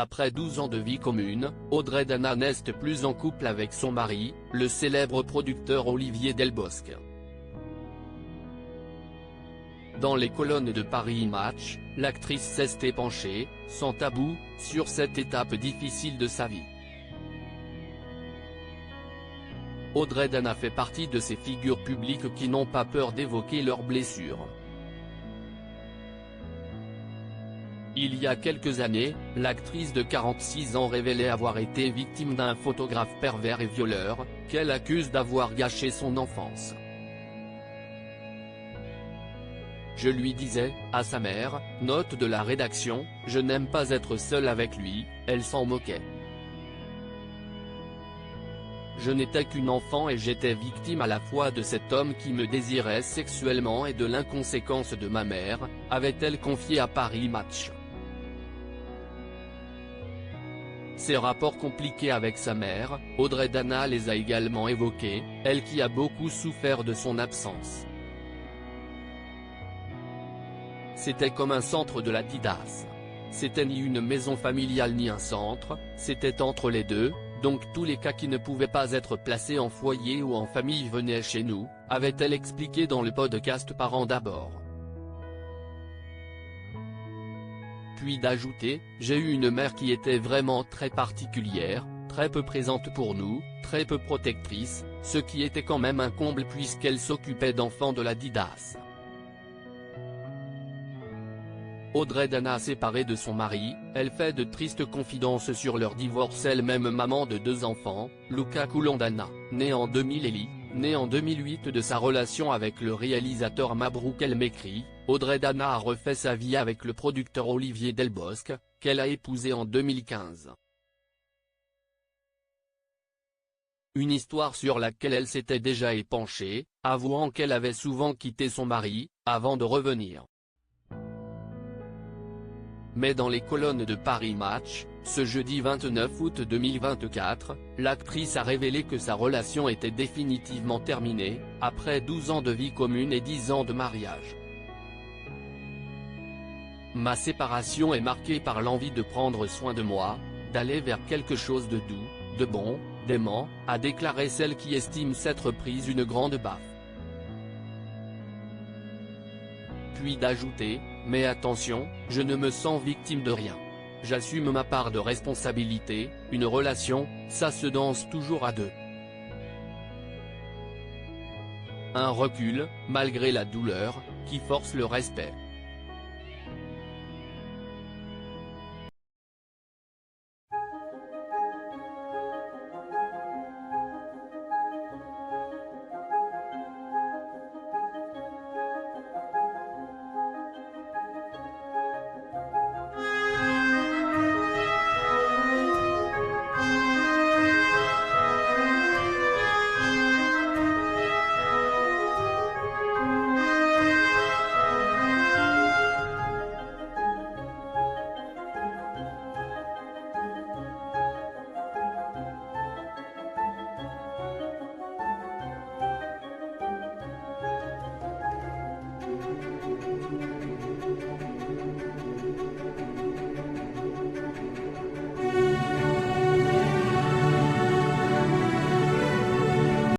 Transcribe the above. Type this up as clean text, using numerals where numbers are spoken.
Après 12 ans de vie commune, Audrey Dana n'est plus en couple avec son mari, le célèbre producteur Olivier Delbosque. Dans les colonnes de Paris Match, l'actrice s'est penchée, sans tabou, sur cette étape difficile de sa vie. Audrey Dana fait partie de ces figures publiques qui n'ont pas peur d'évoquer leurs blessures. Il y a quelques années, l'actrice de 46 ans révélait avoir été victime d'un photographe pervers et violeur, qu'elle accuse d'avoir gâché son enfance. Je lui disais, à sa mère, note de la rédaction, je n'aime pas être seule avec lui, elle s'en moquait. Je n'étais qu'une enfant et j'étais victime à la fois de cet homme qui me désirait sexuellement et de l'inconséquence de ma mère, avait-elle confié à Paris Match. Ses rapports compliqués avec sa mère, Audrey Dana les a également évoqués, elle qui a beaucoup souffert de son absence. C'était comme un centre de la Didas. C'était ni une maison familiale ni un centre, c'était entre les deux, donc tous les cas qui ne pouvaient pas être placés en foyer ou en famille venaient chez nous, avait-elle expliqué dans le podcast Parents d'abord. Puis d'ajouter, j'ai eu une mère qui était vraiment très particulière, très peu présente pour nous, très peu protectrice, ce qui était quand même un comble puisqu'elle s'occupait d'enfants de la Didas. Audrey Dana séparée de son mari, elle fait de tristes confidences sur leur divorce, elle-même maman de 2 enfants, Luca Coulandana, né en 2000 et Lee, né en 2008 de sa relation avec le réalisateur Mabrouk El Mekri, Audrey Dana a refait sa vie avec le producteur Olivier Delbosque, qu'elle a épousé en 2015. Une histoire sur laquelle elle s'était déjà épanchée, avouant qu'elle avait souvent quitté son mari, avant de revenir. Mais dans les colonnes de Paris Match, ce jeudi 29 août 2024, l'actrice a révélé que sa relation était définitivement terminée, après 12 ans de vie commune et 10 ans de mariage. Ma séparation est marquée par l'envie de prendre soin de moi, d'aller vers quelque chose de doux, de bon, d'aimant, a déclaré celle qui estime s'être prise une grande baffe. Puis d'ajouter, mais attention, je ne me sens victime de rien. J'assume ma part de responsabilité, une relation, ça se danse toujours à deux. Un recul, malgré la douleur, qui force le respect.